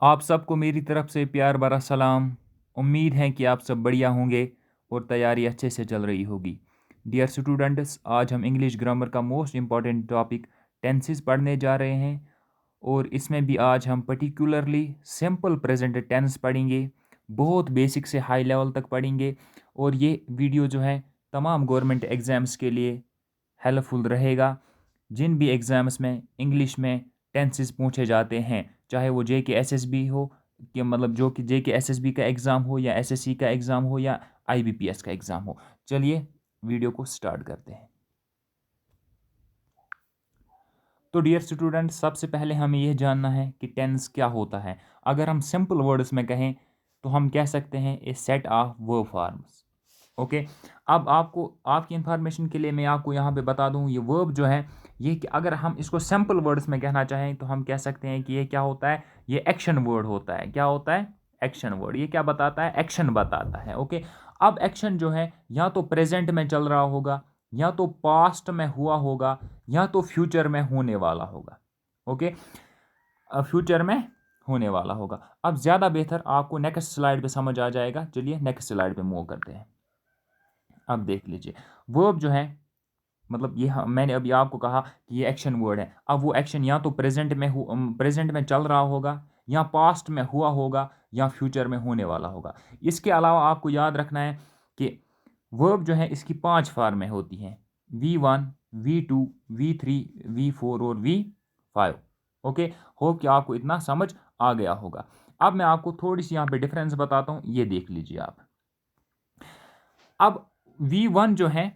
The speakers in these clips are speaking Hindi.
आप सबको मेरी तरफ से प्यार भरा सलाम। उम्मीद है कि आप सब बढ़िया होंगे और तैयारी अच्छे से चल रही होगी। डियर स्टूडेंट्स, आज हम इंग्लिश ग्रामर का मोस्ट इम्पॉर्टेंट टॉपिक टेंसेस पढ़ने जा रहे हैं और इसमें भी आज हम पर्टिकुलरली सिंपल प्रेजेंट टेंस पढ़ेंगे। बहुत बेसिक से हाई लेवल तक पढ़ेंगे और ये वीडियो जो है तमाम गवर्नमेंट एग्ज़ाम्स के लिए हेल्पफुल रहेगा। जिन भी एग्ज़ाम्स में इंग्लिश में टेंसेस पूछे जाते हैं, चाहे वो जे के एस एस बी हो, कि मतलब जो कि जे के एस एस बी का एग्ज़ाम हो या एस एस सी का एग्ज़ाम हो या आई बी पी एस का एग्ज़ाम हो। चलिए वीडियो को स्टार्ट करते हैं। तो डियर स्टूडेंट, सबसे पहले हमें यह जानना है कि टेंस क्या होता है। अगर हम सिंपल वर्ड्स में कहें तो हम कह सकते हैं a set of verb forms. Okay. अब आपको आपकी इंफॉर्मेशन के लिए मैं आपको यहाँ पे बता दूँ, ये वर्ब जो है ये कि अगर हम इसको सिंपल वर्ड्स में कहना चाहें तो हम कह सकते हैं कि ये क्या होता है, ये एक्शन वर्ड होता है। क्या होता है? Action word. ये क्या बताता है? एक्शन बताता है। ओके। अब एक्शन जो है या तो प्रेजेंट में चल रहा होगा, या तो पास्ट में हुआ होगा, या तो फ्यूचर में होने वाला होगा। ओके। फ्यूचर में होने वाला होगा। अब ज़्यादा बेहतर आपको नेक्स्ट स्लाइड पे समझ आ जाएगा। चलिए नेक्स्ट स्लाइड पे मूव करते हैं। अब देख लीजिए, वर्ब जो है मतलब ये मैंने अभी आपको कहा कि ये एक्शन वर्ड है। अब वो एक्शन या तो प्रेजेंट में चल रहा होगा, या पास्ट में हुआ होगा, या फ्यूचर में होने वाला होगा। इसके अलावा आपको याद रखना है कि वर्ब जो है इसकी 5 फॉर्में होती हैं: V1, V2, V3, V4 और V5। ओके। होप कि आपको इतना समझ आ गया होगा। अब मैं आपको थोड़ी सी यहाँ पे डिफरेंस बताता हूँ, ये देख लीजिए आप। अब V1 जो है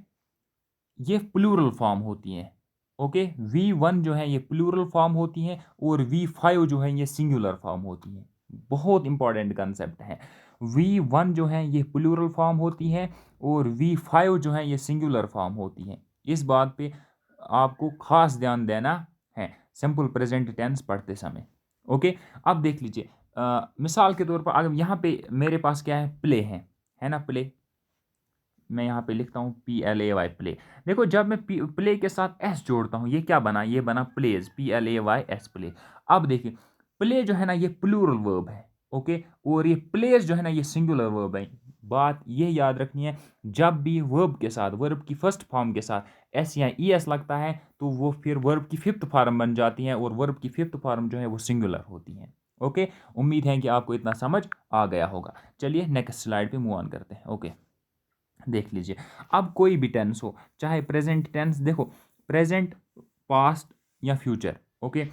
ये प्लूरल फॉर्म होती हैं। ओके। V1 जो है ये प्लूरल फॉर्म होती हैं और V5 जो है ये सिंगुलर फॉर्म होती हैं। बहुत इंपॉर्टेंट कंसेप्ट है। V1 जो है ये प्लूरल फॉर्म होती है और V5 जो है ये सिंगुलर फॉर्म होती हैं। इस बात पे आपको खास ध्यान देना है सिंपल प्रेजेंट टेंस पढ़ते समय। ओके। अब देख लीजिए, मिसाल के तौर पर अगर यहाँ पे मेरे पास क्या है, प्ले है ना, प्ले। मैं यहाँ पे लिखता हूँ PLAY, प्ले। देखो, जब मैं प्ले के साथ एस जोड़ता हूँ, ये क्या बना? ये बना प्लेज, PLAYS, प्ले। अब देखिए, प्ले जो है ना ये प्लूरल वर्ब है। ओके। और ये प्लेज जो है ना ये सिंगुलर वर्ब है। बात ये याद रखनी है, जब भी वर्ब के साथ, वर्ब की फर्स्ट फॉर्म के साथ एस या ई एस लगता है तो वो फिर वर्ब की फिफ्थ फॉर्म बन जाती है और वर्ब की फिफ्थ फॉर्म जो है वो सिंगुलर होती है। ओके। उम्मीद है कि आपको इतना समझ आ गया होगा। चलिए नेक्स्ट स्लाइड पे मूव ऑन करते हैं। ओके। देख लीजिए, अब कोई भी टेंस हो, चाहे प्रेजेंट टेंस, देखो प्रेजेंट, पास्ट या फ्यूचर। ओके।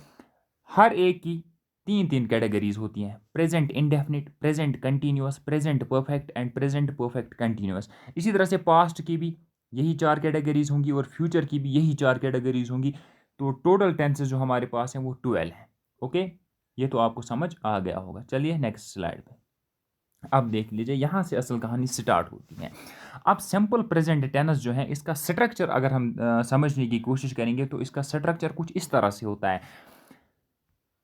हर एक की तीन तीन कैटेगरीज होती हैं: present indefinite, present continuous, present perfect and present perfect continuous. इसी तरह से पास्ट की भी यही चार कैटेगरीज होंगी और फ्यूचर की भी यही चार कैटेगरीज होंगी। तो टोटल टेंसेस जो हमारे पास हैं वो 12 हैं। ओके। ये तो आपको समझ आ गया होगा। चलिए नेक्स्ट स्लाइड पे। अब देख लीजिए, यहाँ से असल कहानी स्टार्ट होती है। अब सिंपल प्रेजेंट टेंस जो है इसका स्ट्रक्चर अगर हम समझने की कोशिश करेंगे तो इसका स्ट्रक्चर कुछ इस तरह से होता है।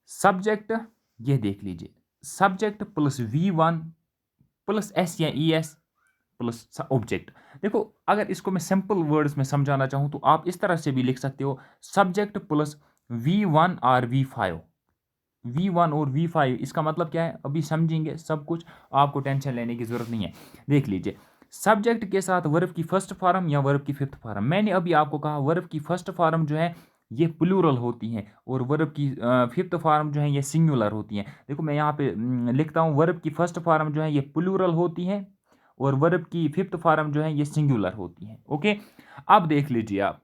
सब्जेक्ट, ये देख लीजिए, subject plus V1 plus S या ई एस प्लस ऑब्जेक्ट। देखो, अगर इसको मैं सिंपल वर्ड्स में समझाना चाहूँ तो आप इस तरह से भी लिख सकते हो: सब्जेक्ट प्लस V1 और V5। V1 और V5 इसका मतलब क्या है, अभी समझेंगे सब कुछ, आपको टेंशन लेने की ज़रूरत नहीं है। देख लीजिए, सब्जेक्ट के साथ वर्ब की फर्स्ट फॉर्म या वर्ब की फिफ्थ फॉर्म। मैंने अभी आपको कहा वर्ब की फर्स्ट फॉर्म जो है ये प्लूरल होती हैं और वर्ब की फिफ्थ फॉर्म जो है ये सिंगुलर होती हैं। देखो, मैं यहाँ पे लिखता हूँ, वर्ब की फर्स्ट फॉर्म जो है ये प्लूरल होती है और वर्ब की फिफ्थ फॉर्म जो है ये सिंगुलर होती है। ओके। अब देख लीजिए आप,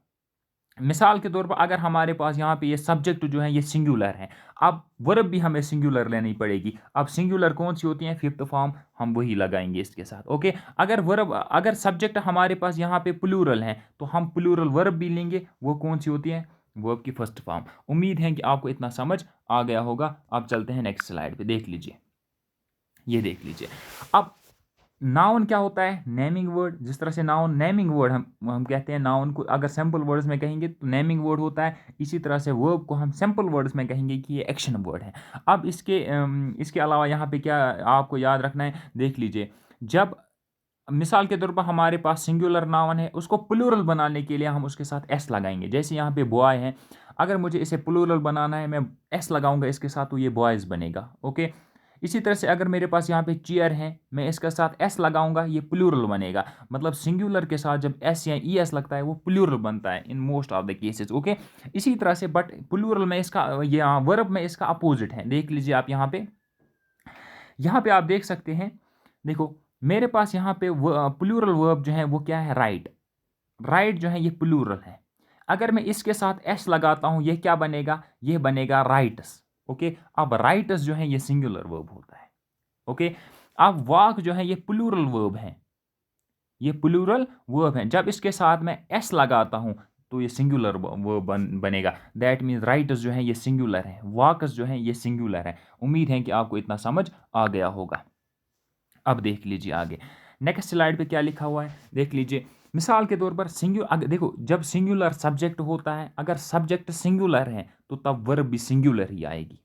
मिसाल के तौर पर अगर हमारे पास यहाँ पे ये सब्जेक्ट जो है ये सिंगुलर है, अब वर्ब भी हमें सिंगुलर लेनी पड़ेगी। अब सिंगुलर कौन सी होती है? फिफ्थ फॉर्म, हम वही लगाएंगे इसके साथ। ओके। अगर सब्जेक्ट हमारे पास यहाँ पे प्लूरल है तो हम प्लूरल वर्ब भी लेंगे, वो कौन सी होती है? वर्ब की फर्स्ट फॉर्म। उम्मीद है कि आपको इतना समझ आ गया होगा। अब चलते हैं नेक्स्ट स्लाइड पे। देख लीजिए, ये देख लीजिए। अब नाउन क्या होता है? Naming word. जिस तरह से नाउन नेमिंग वर्ड हम कहते हैं, नाउन को अगर सिंपल वर्ड्स में कहेंगे तो नेमिंग वर्ड होता है। इसी तरह से वर्ब को हम सिंपल वर्ड्स में कहेंगे कि ये एक्शन वर्ड है। अब इसके अलावा यहाँ पे क्या आपको याद रखना है, देख लीजिए, जब मिसाल के तौर पर हमारे पास सिंगुलर नाउन है, उसको प्लूरल बनाने के लिए हम उसके साथ एस लगाएंगे। जैसे यहाँ पे बॉय है, अगर मुझे इसे प्लूरल बनाना है मैं एस लगाऊंगा इसके साथ, तो ये बॉयज़ बनेगा। ओके, इसी तरह से अगर मेरे पास यहाँ पे चेयर है, मैं इसके साथ एस लगाऊंगा, ये प्लूरल बनेगा। मतलब सिंगुलर के साथ जब एस या ई एस लगता है वो प्लूरल बनता है in most of the cases. Okay, इसी तरह से बट प्लूरल में इसका ये वर्ब में इसका अपोजिट है। देख लीजिए आप यहाँ पे आप देख सकते हैं। देखो मेरे पास यहाँ पे प्लूरल वर्ब जो है वो क्या है, राइट। राइट जो है ये प्लूरल है। अगर मैं इसके साथ एस लगाता हूं ये क्या बनेगा, ये बनेगा राइट्स। ओके, अब राइट्स जो है ये सिंगुलर वर्ब होता है। ओके, अब वॉक जो है ये प्लूरल वर्ब है, ये प्लूरल वर्ब है। जब इसके साथ मैं एस लगाता हूं तो ये सिंगुलर वर्ब बनेगा। दैट मीन्स राइट्स जो है ये सिंगुलर है, वॉक्स जो है ये सिंगुलर है। उम्मीद है कि आपको इतना समझ आ गया होगा। अब देख लीजिए आगे नेक्स्ट स्लाइड पे क्या लिखा हुआ है, देख लीजिए। मिसाल के तौर पर देखो जब सिंगुलर सब्जेक्ट होता है, अगर सब्जेक्ट सिंगुलर है तो तब वर्ब भी सिंगुलर ही आएगी।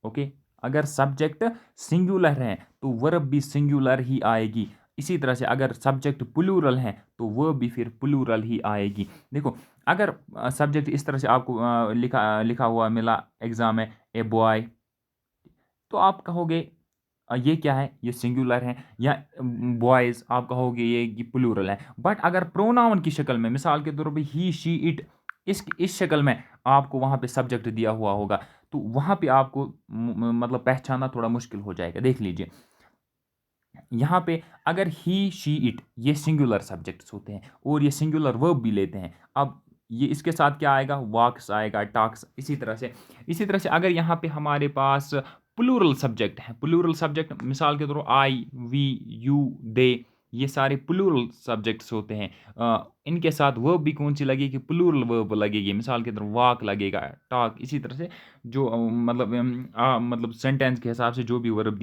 ओके, अगर सब्जेक्ट सिंगुलर है तो वर्ब भी सिंगुलर ही आएगी। इसी तरह से अगर सब्जेक्ट प्लूरल है तो वर्ब भी फिर प्लूरल ही आएगी। देखो अगर सब्जेक्ट इस तरह से आपको लिखा लिखा हुआ मिला एग्जाम में, ए बॉय, तो आप कहोगे ये क्या है, ये सिंगुलर है। या बॉयज़ आप कहोगे ये प्लूरल है। बट अगर प्रोनाउन की शक्ल में, मिसाल के तौर पे ही शी इट, इस शक्ल में आपको वहाँ पे सब्जेक्ट दिया हुआ होगा, तो वहाँ पे आपको मतलब पहचानना थोड़ा मुश्किल हो जाएगा। देख लीजिए यहाँ पे अगर ही शी इट ये सिंगुलर सब्जेक्ट्स होते हैं और ये सिंगुलर वर्ब भी लेते हैं। अब ये इसके साथ क्या आएगा, वॉक्स आएगा, टॉक्स। इसी तरह से अगर यहाँ पे हमारे पास प्लूरल सब्जेक्ट है, प्लूरल सब्जेक्ट मिसाल के तौर पर आई, वी, यू, दे, ये सारे प्लूरल सब्जेक्ट्स होते हैं। इनके साथ वर्ब भी कौन सी लगेगी, प्लूरल वर्ब लगेगी। मिसाल के तौर वॉक लगेगा, टॉक। इसी तरह से जो मतलब सेंटेंस के हिसाब से जो भी वर्ब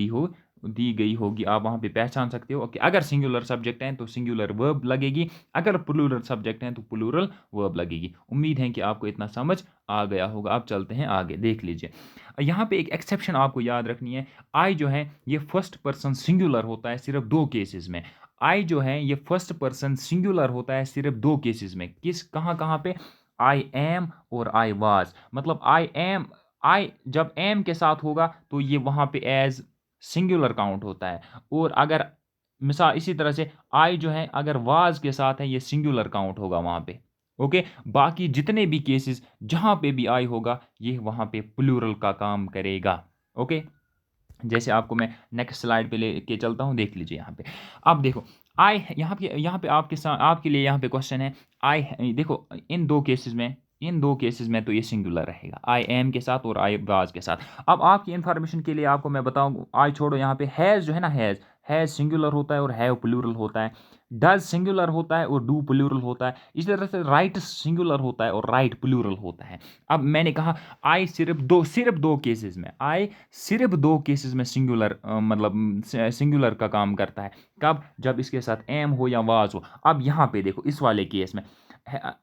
दी गई होगी आप वहाँ पे पहचान सकते हो कि अगर सिंगुलर सब्जेक्ट हैं तो सिंगुलर वर्ब लगेगी, अगर प्लूरल सब्जेक्ट हैं तो प्लूरल वर्ब लगेगी। उम्मीद है कि आपको इतना समझ आ गया होगा। आप चलते हैं आगे, देख लीजिए यहाँ पे एक एक्सेप्शन आपको याद रखनी है। आई जो है ये फर्स्ट पर्सन सिंगुलर होता है सिर्फ दो केसेस में। आई जो है ये फर्स्ट पर्सन सिंगुलर होता है सिर्फ दो केसेस में। कहाँ कहाँ पे, आई एम और आई वाज। मतलब आई जब एम के साथ होगा तो ये वहाँ पे एज सिंगुलर काउंट होता है। और अगर मिसाल इसी तरह से आई जो है अगर वाज के साथ है ये सिंगुलर काउंट होगा वहाँ पे। ओके, बाकी जितने भी केसेस जहाँ पे भी आई होगा ये वहाँ पे प्लूरल का काम करेगा। ओके, जैसे आपको मैं नेक्स्ट स्लाइड पे लेके चलता हूँ, देख लीजिए यहाँ पे। अब देखो आई यहाँ पे आपके साथ आपके लिए यहाँ पे क्वेश्चन है। आई देखो इन दो केसेस में तो ये सिंगुलर रहेगा, आई एम के साथ और आई वाज के साथ। अब आपकी इंफॉर्मेशन के लिए आपको मैं बताऊँ, आई छोड़ो, यहाँ पे हैज़ जो है ना, हैज़ सिंगुलर होता है और हैव प्लूरल होता है। डज सिंगुलर होता है और डू प्लूरल होता है। इसी तरह से राइट सिंगुलर होता है और राइट प्लूरल होता है। अब मैंने कहा आई सिर्फ दो केसेस में, आई सिर्फ दो केसेस में सिंगुलर मतलब सिंगुलर का काम करता है। कब, जब इसके साथ एम हो या वाज हो। अब यहाँ पे देखो इस वाले केस में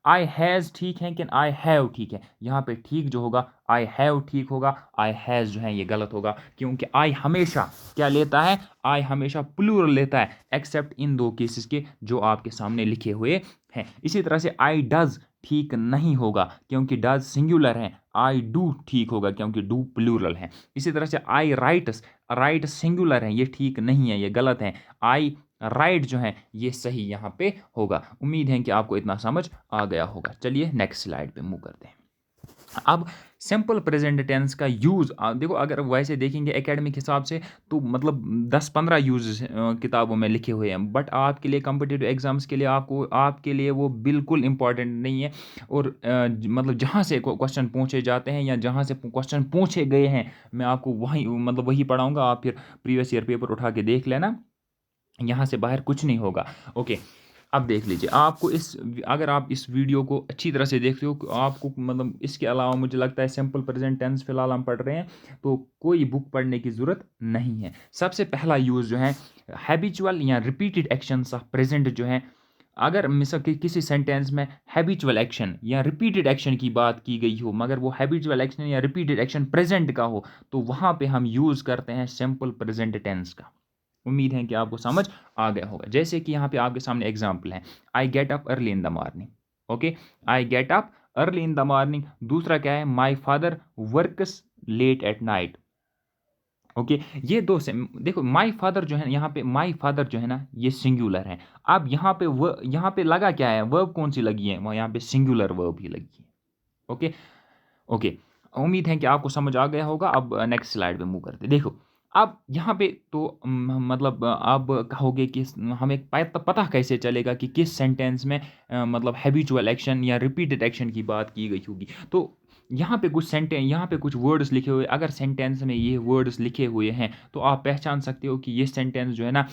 आई हैज़ ठीक है कि आई हैव ठीक है। यहाँ पे ठीक जो होगा आई हैव ठीक होगा, आई हैज़ जो है ये गलत होगा। क्योंकि आई हमेशा क्या लेता है, आई हमेशा प्लूरल लेता है, एक्सेप्ट इन दो केसेस के जो आपके सामने लिखे हुए हैं। इसी तरह से आई डज ठीक नहीं होगा क्योंकि डज सिंगुलर है, आई डू ठीक होगा क्योंकि डू प्लूरल है। इसी तरह से आई राइट सिंगुलर है, ये ठीक नहीं है, ये गलत है। आई राइट जो है ये सही यहाँ पे होगा। उम्मीद है कि आपको इतना समझ आ गया होगा। चलिए नेक्स्ट स्लाइड पे मूव करते हैं। अब सिंपल प्रेजेंट टेंस का यूज़ देखो, अगर वैसे देखेंगे एकेडमिक हिसाब से तो मतलब 10-15 यूज किताबों में लिखे हुए हैं। बट आपके लिए कॉम्पिटिटिव एग्जाम्स के लिए आपके लिए वो बिल्कुल इम्पॉर्टेंट नहीं है। और मतलब जहाँ से क्वेश्चन पूछे जाते हैं या जहाँ से क्वेश्चन पूछे गए हैं मैं आपको वही पढ़ाऊँगा। आप फिर प्रीवियस ईयर पेपर उठा के देख लेना, यहाँ से बाहर कुछ नहीं होगा। ओके, अब देख लीजिए आपको अगर आप इस वीडियो को अच्छी तरह से देखते हो, आपको मतलब इसके अलावा मुझे लगता है सिंपल प्रेजेंट टेंस फिलहाल हम पढ़ रहे हैं तो कोई बुक पढ़ने की ज़रूरत नहीं है। सबसे पहला यूज़ जो है हैबिचुअल या रिपीटेड एक्शंस ऑफ प्रेजेंट जो है। अगर मिसाल किसी सेंटेंस में हैबिचुअल एक्शन या रिपीटेड एक्शन की बात की गई हो, मगर वो हैबिचुअल एक्शन या रिपीटेड एक्शन प्रेजेंट का हो, तो वहाँ पे हम यूज़ करते हैं सिंपल प्रेजेंट टेंस का। उम्मीद है कि आपको समझ आ गया होगा। जैसे कि यहाँ पे आपके सामने एग्जाम्पल है, I get up early in the morning. Okay, I get up early in the morning. दूसरा क्या है, my father works late at night. Okay, ये दो से देखो, माई फादर जो है यहाँ पे, माई फादर जो है ना ये सिंगुलर है। अब यहाँ पे लगा क्या है, वर्ब कौन सी लगी है, वह यहाँ पे सिंगुलर वर्ब ही लगी है। ओके। ओके, उम्मीद है कि आपको समझ आ गया होगा। अब नेक्स्ट स्लाइड पे मूव करते हैं। देखो, अब यहाँ पे तो मतलब आप कहोगे कि हमें पता कैसे चलेगा कि किस सेंटेंस में मतलब हैबिचुअल एक्शन या रिपीटेड एक्शन की बात की गई होगी। तो यहाँ पे कुछ वर्ड्स लिखे हुए, अगर सेंटेंस में ये वर्ड्स लिखे हुए हैं तो आप पहचान सकते हो कि ये सेंटेंस जो है ना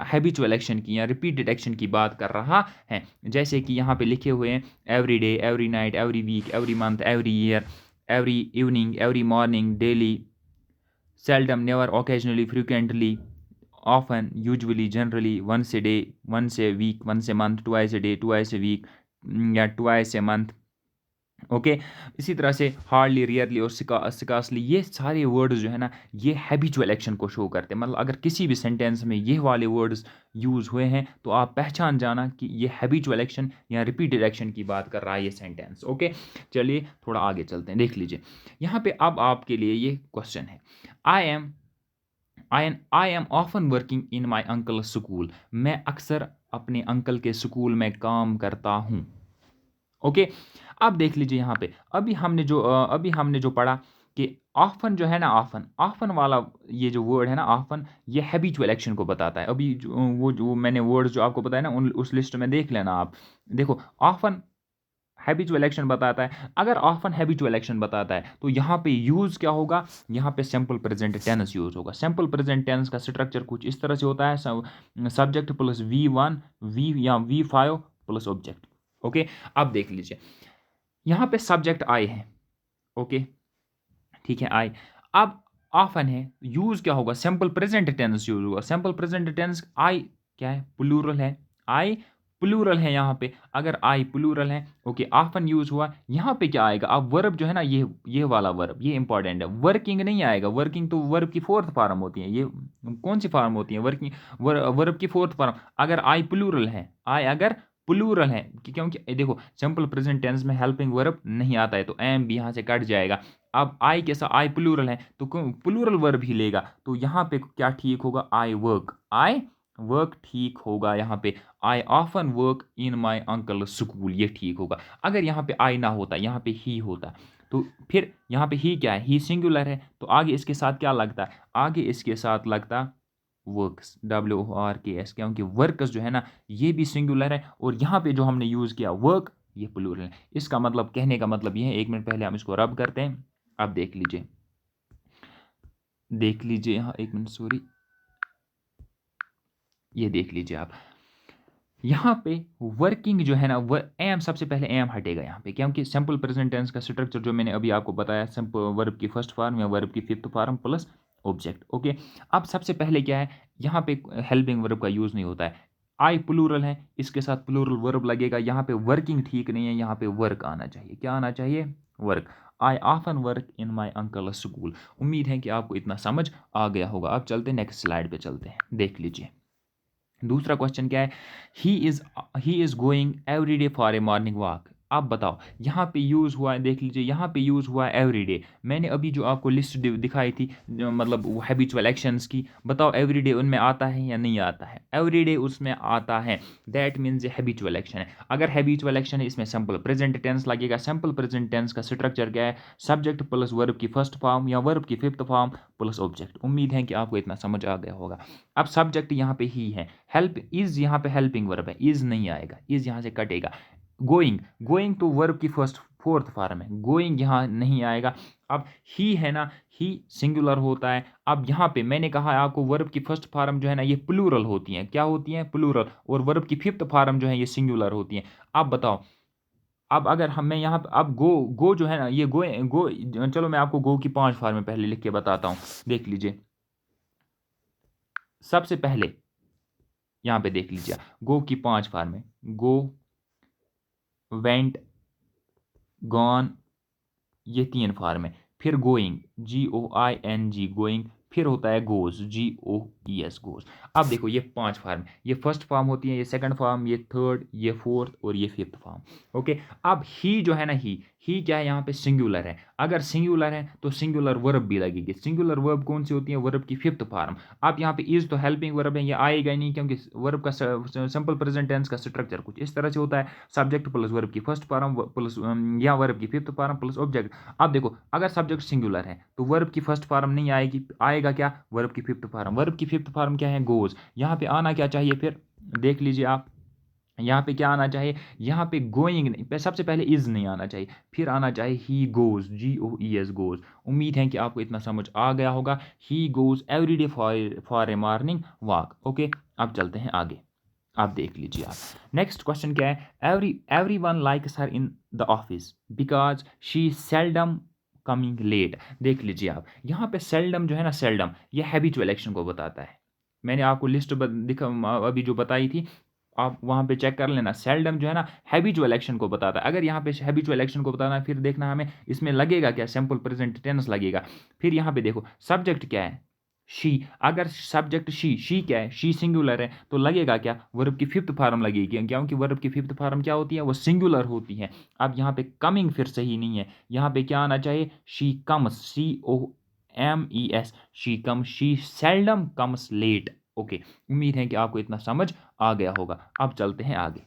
हैबिचुअल एक्शन की या रिपीटेड एक्शन की बात कर रहा है। जैसे कि यहाँ पे लिखे हुए हैं, every day, every night, every week, every month, every year, every evening, every morning, daily, seldom, never, occasionally, frequently, often, usually, generally, once a day, once a week, once a month, twice a day, twice a week, या twice a month। ओके, इसी तरह से हार्डली, रियरली और सिकासली, ये सारे वर्ड्स जो है ना ये हैबिचुअल एक्शन को शो करते हैं। मतलब अगर किसी भी सेंटेंस में ये वाले वर्ड्स यूज़ हुए हैं तो आप पहचान जाना कि ये हैबिचुअल एक्शन या रिपीटेड एक्शन की बात कर रहा है ये सेंटेंस। ओके, चलिए थोड़ा आगे चलते हैं। देख लीजिए यहाँ पे अब आपके लिए ये क्वेश्चन है, I am often working in my uncle school. मैं अक्सर अपने अंकल के स्कूल में काम करता हूँ। ओके, अब देख लीजिए यहाँ पे अभी हमने जो पढ़ा कि ऑफन जो है ना, ऑफन ऑफन वाला ये जो वर्ड है ना ऑफन, ये हैबिचुअल एक्शन को बताता है। अभी जो मैंने वर्ड जो आपको बताया ना उस लिस्ट में देख लेना आप। देखो, ऑफन हैबिचुअल एक्शन बताता है। अगर ऑफन हैबिचुअल एक्शन बताता है तो यहाँ पे यूज क्या होगा, यहाँ पे सिंपल प्रेजेंट टेंस यूज होगा। सिंपल प्रेजेंट टेंस का स्ट्रक्चर कुछ इस तरह से होता है, सब्जेक्ट प्लस V1 वी या V5 प्लस ऑब्जेक्ट। ओके, अब देख लीजिए यहाँ पे सब्जेक्ट आई है। ओके, ठीक है, आई। अब ऑफन है, यूज क्या होगा, सिंपल प्रेजेंट टेंस यूज होगा। सिंपल प्रेजेंट टेंस, आई क्या है, प्लूरल है, आई प्लूरल है यहाँ पे। अगर आई प्लूरल है, ओके, ऑफन यूज हुआ। यहाँ पे क्या आएगा, अब वर्ब जो है ना ये वाला वर्ब, ये इंपॉर्टेंट है। वर्किंग नहीं आएगा, वर्किंग तो वर्ब की फोर्थ फॉर्म होती है। ये कौन सी फॉर्म होती है, वर्किंग, वर्ब की फोर्थ फॉर्म। अगर आई प्लूरल है, आई अगर प्लूरल है, क्योंकि देखो सिंपल प्रेजेंट टेंस में हेल्पिंग वर्ब नहीं आता है तो एम भी यहाँ से कट जाएगा। अब आई के साथ, आई प्लूरल है तो प्लूरल वर्ब ही लेगा। तो यहाँ पे क्या ठीक होगा, आई वर्क, आई वर्क ठीक होगा यहाँ पे। I often work in my uncle school, ये ठीक होगा। अगर यहाँ पे आई ना होता, यहाँ पे ही होता, तो फिर यहाँ पे ही क्या है, ही सिंगुलर है, तो आगे इसके साथ क्या लगता है, आगे इसके साथ लगता वर्क्स, WORKS, क्योंकि वर्कस जो है ना ये भी सिंगुलर है और यहाँ पे जो हमने यूज़ किया वर्क, ये प्लूरल है। इसका मतलब, कहने का मतलब ये है, एक मिनट पहले हम इसको रब करते हैं। अब देख लीजिए, यहाँ एक मिनट, सॉरी, ये देख लीजिए आप यहाँ पे वर्किंग जो है ना, एम सबसे पहले एम हटेगा यहाँ पे, क्योंकि सिंपल प्रेजेंट टेंस का स्ट्रक्चर जो मैंने अभी आपको बताया, सिंपल वर्ब की फर्स्ट फॉर्म या वर्ब की fifth form plus object. Okay, अब सबसे पहले क्या है, यहाँ पे हेल्पिंग वर्ब का यूज़ नहीं होता है। आई प्लूरल है, इसके साथ प्लूरल वर्ब लगेगा। यहाँ पे वर्किंग ठीक नहीं है, यहाँ पे वर्क आना चाहिए। क्या आना चाहिए, work. I often work in my uncle school. उम्मीद है कि आपको इतना समझ आ गया होगा। अब चलते हैं नेक्स्ट स्लाइड पे, चलते हैं, देख लीजिए दूसरा क्वेश्चन क्या है, he is going every day for a morning walk. आप बताओ, यहाँ पे यूज़ हुआ है, देख लीजिए यहाँ पे यूज़ हुआ है एवरी डे। मैंने अभी जो आपको लिस्ट दिखाई थी मतलब हैबिचुअल एक्शंस की, बताओ एवरी डे उनमें आता है या नहीं आता है, एवरी डे उसमें आता है। दैट मीन्स ये हैबिचुअल एक्शन है। अगर हैबिचुअल एक्शन है, इसमें सिंपल प्रेजेंट टेंस लगेगा। सिंपल प्रेजेंट टेंस का स्ट्रक्चर क्या है, सब्जेक्ट प्लस वर्ब की फर्स्ट फॉर्म या वर्ब की फिफ्थ फॉर्म प्लस ऑब्जेक्ट। उम्मीद है कि आपको इतना समझ आ गया होगा। अब सब्जेक्ट यहाँ पे ही है, हेल्प इज यहाँ पे हेल्पिंग वर्ब है, इज नहीं आएगा, इज यहाँ से कटेगा। गोइंग, गोइंग तो वर्ब की फोर्थ फॉर्म है, गोइंग यहाँ नहीं आएगा। अब ही है ना, ही सिंगुलर होता है। अब यहाँ पे मैंने कहा है आपको, वर्ब की फर्स्ट फॉर्म जो है ना ये प्लूरल होती है। क्या होती है, प्लूरल। और वर्ब की फिफ्थ फॉर्म जो है ये सिंगुलर होती है। अब बताओ, अब अगर हम मैं यहाँ पे, अब गो जो है ना ये गो, चलो मैं आपको गो की 5 फॉर्म पहले लिख के बताता हूँ, देख लीजिए। सबसे पहले यहाँ पे देख लीजिए, गो की 5 फॉर्म है, गो, वेंट, गॉन, ये 3 फॉर्म है। फिर गोइंग, GOING, गोइंग, फिर होता है गोज, GOES गोज। अब देखो ये 5 फॉर्म, ये फर्स्ट फॉर्म होती है, ये सेकंड फॉर्म, ये थर्ड, ये फोर्थ और ये फिफ्थ फॉर्म। ओके, अब ही जो है ना, ही क्या है यहाँ पे, सिंगुलर है। अगर सिंगुलर है तो सिंगुलर वर्ब भी लगेगी। सिंगुलर वर्ब कौन सी होती है, वर्ब की फिफ्थ फॉर्म। अब यहाँ पे इज तो हेल्पिंग वर्ब है, ये आएगा ही नहीं, क्योंकि वर्ब का सिंपल प्रेजेंट टेंस का स्ट्रक्चर कुछ इस तरह से होता है, सब्जेक्ट प्लस वर्ब की फर्स्ट फॉर्म प्लस या वर्ब की फिफ्थ फॉर्म प्लस ऑब्जेक्ट। अब देखो अगर सब्जेक्ट सिंगुलर है तो वर्ब की फर्स्ट फॉर्म नहीं आएगी, आएगा क्या, वर्ब की फिफ्थ फॉर्म। वर्ब की फिफ्थ फॉर्म क्या है, गोज। यहाँ पे आना क्या चाहिए, फिर देख लीजिए आप, यहाँ पे क्या आना चाहिए, यहाँ पे गोइंग नहीं, सबसे पहले इज नहीं आना चाहिए, फिर आना चाहिए ही गोज, GOES गोज। उम्मीद है कि आपको इतना समझ आ गया होगा। He goes every day for a morning walk. Okay, अब चलते हैं आगे, आप देख लीजिए आप। नेक्स्ट क्वेश्चन क्या है, everyone likes her in the office because she seldom coming late. देख लीजिए आप, यहाँ पे सेल्डम जो है ना, सेल्डम ये हैबिचुअल एक्शन को बताता है। मैंने आपको लिस्ट दिखा अभी जो बताई थी, आप वहाँ पे चेक कर लेना। सेल्डम जो है ना, हैबिचुअल एक्शन को बताता है। अगर यहाँ पे हैबिचुअल एक्शन को बताना है, फिर देखना हमें इसमें लगेगा क्या, सिंपल प्रेजेंट टेंस लगेगा। फिर यहाँ पे देखो सब्जेक्ट क्या है, शी। अगर सब्जेक्ट शी क्या है, शी सिंगुलर है, तो लगेगा क्या, वर्ब की फिफ्थ फॉर्म लगेगी, क्योंकि वर्ब की फिफ्थ फॉर्म क्या होती है, वो सिंगुलर होती है। अब यहाँ पे कमिंग फिर सही नहीं है, यहाँ पे क्या आना चाहिए, she comes, COMES, she come, she seldom comes late. Okay, उम्मीद है कि आपको इतना समझ आ गया होगा। अब चलते हैं आगे,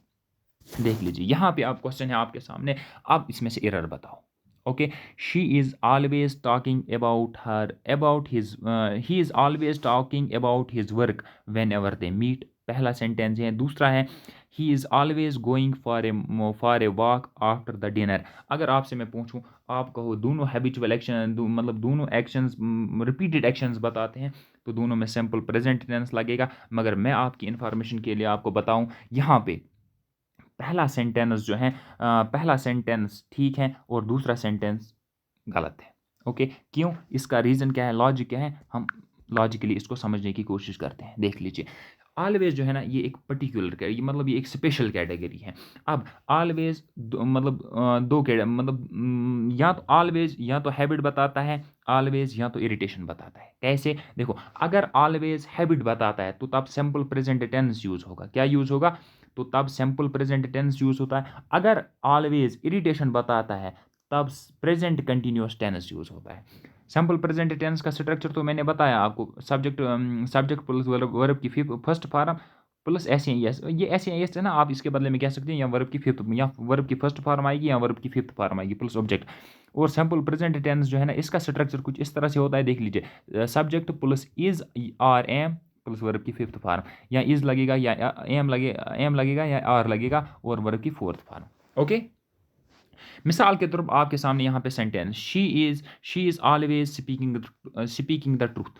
देख लीजिए यहाँ पे आप क्वेश्चन है आपके सामने, आप इसमें से एरर बताओ। Okay, she is always talking about his, he is always talking about his work whenever they meet. पहला सेंटेंस है। दूसरा है, he is always going for a walk after the dinner. अगर आपसे मैं पूछूं, आप कहो दोनों हैबिचुअल एक्शन, मतलब दोनों एक्शंस रिपीटेड एक्शंस बताते हैं, तो दोनों में सिंपल प्रेजेंट टेंस लगेगा। मगर मैं आपकी इंफॉर्मेशन के लिए आपको बताऊं, यहाँ पे पहला सेंटेंस जो है, पहला सेंटेंस ठीक है और दूसरा सेंटेंस गलत है। ओके, क्यों, इसका रीज़न क्या है, लॉजिक क्या है, हम लॉजिकली इसको समझने की कोशिश करते हैं। देख लीजिए, ऑलवेज जो है ना, ये एक पर्टिकुलर, ये मतलब ये एक स्पेशल कैटेगरी है। अब ऑलवेज मतलब दो मतलब या तो ऑलवेज या तो हैबिट बताता है, ऑलवेज या तो इरिटेशन बताता है। कैसे, देखो अगर ऑलवेज हैबिट बताता है तो तब सिंपल प्रेजेंट टेंस यूज होगा। क्या यूज होगा, तो तब सिंपल प्रेजेंट टेंस यूज होता है। अगर ऑलवेज इरिटेशन बताता है तब प्रेजेंट कंटिन्यूअस टेंस यूज होता है। सिंपल प्रेजेंट टेंस का स्ट्रक्चर तो मैंने बताया आपको, सब्जेक्ट प्लस वर्ब की फर्स्ट फॉर्म प्लस SES। ये SES है ना, आप इसके बदले में कह सकते हैं या वर्ब की फिफ्थ, या वर्ब की फर्स्ट फॉर्म आएगी या वर्ब की फिफ्थ फॉर्म आएगी प्लस ऑब्जेक्ट। और सिंपल प्रेजेंट टेंस जो है ना, इसका स्ट्रक्चर कुछ इस तरह से होता है। देख लीजिए, subject plus is are am plus verb की फिफ्थ फॉर्म, या इज लगेगा या एम लगेगा या आर लगेगा, और वर्ब की फोर्थ फॉर्म। ओके, मिसाल के तौर पर आपके सामने यहाँ पे sentence, she is always speaking the truth.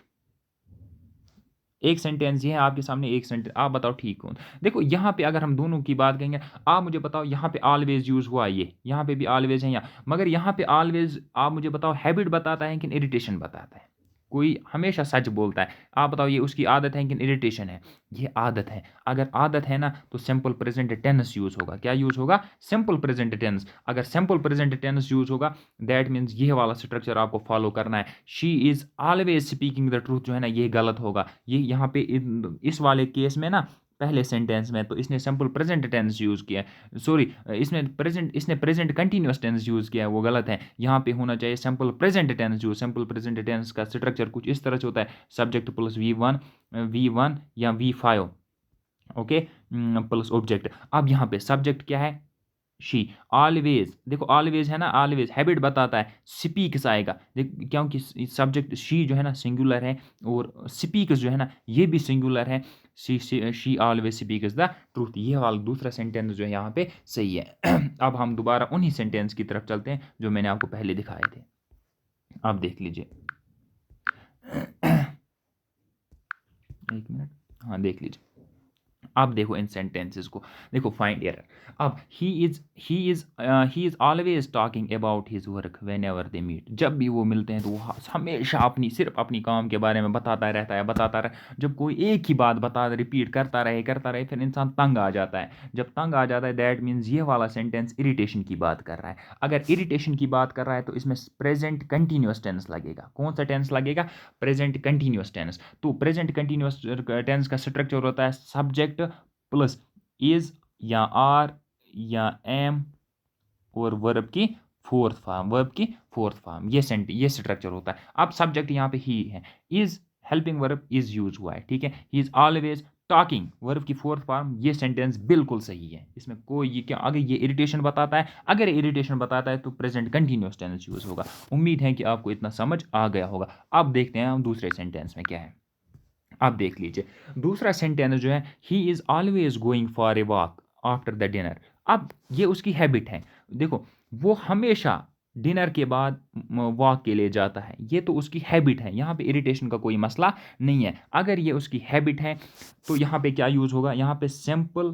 एक सेंटेंस ये है आपके सामने, एक सेंटेंस, आप बताओ ठीक कौन। देखो यहाँ पे अगर हम दोनों की बात करेंगे, आप मुझे बताओ यहाँ पे ऑलवेज यूज हुआ, ये यहाँ पे भी ऑलवेज है यहाँ, मगर यहाँ पे ऑलवेज आप मुझे बताओ हैबिट बताता है कि इरिटेशन बताता है। कोई हमेशा सच बोलता है, आप बताओ ये उसकी आदत है कि इरिटेशन है, ये आदत है। अगर आदत है ना, तो सिंपल प्रेजेंट टेंस यूज होगा। क्या यूज होगा, सिंपल प्रेजेंट टेंस। अगर सिंपल प्रेजेंट टेंस यूज होगा, दैट मीन्स ये वाला स्ट्रक्चर आपको फॉलो करना है। She is always speaking the truth जो है ना, ये गलत होगा। ये यहाँ पे इस वाले केस में ना, पहले सेंटेंस में तो इसने सिंपल प्रेजेंट टेंस यूज किया है, सॉरी, इसने प्रेजेंट कंटिन्यूअस टेंस यूज किया है, वो गलत है। यहाँ पे होना चाहिए सिंपल प्रेजेंट टेंस। जो सिंपल प्रेजेंट टेंस का स्ट्रक्चर कुछ इस तरह से होता है, सब्जेक्ट प्लस V1 या V5, ओके, प्लस ऑब्जेक्ट। अब यहाँ पे सब्जेक्ट क्या है, शी। ऑलवेज, देखो ऑलवेज है ना, ऑलवेज हैबिट बताता है, स्पीक्स आएगा, क्योंकि सब्जेक्ट शी जो है ना सिंगुलर है, और स्पीक्स जो है ना ये भी सिंगुलर है। She always speaks the truth, ये वाला दूसरा सेंटेंस जो है यहाँ पे सही है। अब हम दोबारा उन्हीं सेंटेंस की तरफ चलते हैं जो मैंने आपको पहले दिखाए थे। आप देख लीजिए, एक मिनट, हाँ देख लीजिए। अब देखो इन सेंटेंसेस को, देखो फाइंड एरर। अब he is always talking about his work whenever they meet. जब भी वो मिलते हैं तो वो हमेशा सिर्फ अपनी काम के बारे में बताता रहता है, बताता रहे। जब कोई एक ही बात रिपीट करता रहे फिर इंसान तंग आ जाता है। जब तंग आ जाता है दैट मीन्स ये वाला सेंटेंस इरिटेशन की बात कर रहा है। अगर इरिटेशन की बात कर रहा है तो इसमें प्रेजेंट कंटिन्यूअस टेंस लगेगा। कौन सा टेंस लगेगा? Present continuous tense. तो प्रेजेंट कंटिन्यूअस टेंस का स्ट्रक्चर होता है सब्जेक्ट प्लस इज या आर या एम और वर्ब की फोर्थ फॉर्म। ये स्ट्रक्चर होता है। अब सब्जेक्ट यहाँ पे ही है, is helping verb is use हुआ है, ठीक है। He is always talking verb की फोर्थ फॉर्म। ये सेंटेंस बिल्कुल सही है, इसमें कोई ये क्या अगर ये इरिटेशन बताता है, अगर इरिटेशन बताता है तो प्रेजेंट कंटिन्यूअस टेंस यूज होगा। उम्मीद है कि आपको इतना समझ आ गया होगा। अब देखते हैं हम दूसरे सेंटेंस में क्या है। आप देख लीजिए दूसरा सेंटेंस जो है, he is always going for a walk after the dinner. अब ये उसकी हैबिट है। देखो वो हमेशा डिनर के बाद वॉक के लिए जाता है, ये तो उसकी हैबिट है। यहाँ पे इरिटेशन का कोई मसला नहीं है। अगर ये उसकी हैबिट है तो यहाँ पे क्या यूज होगा? यहाँ पे सिंपल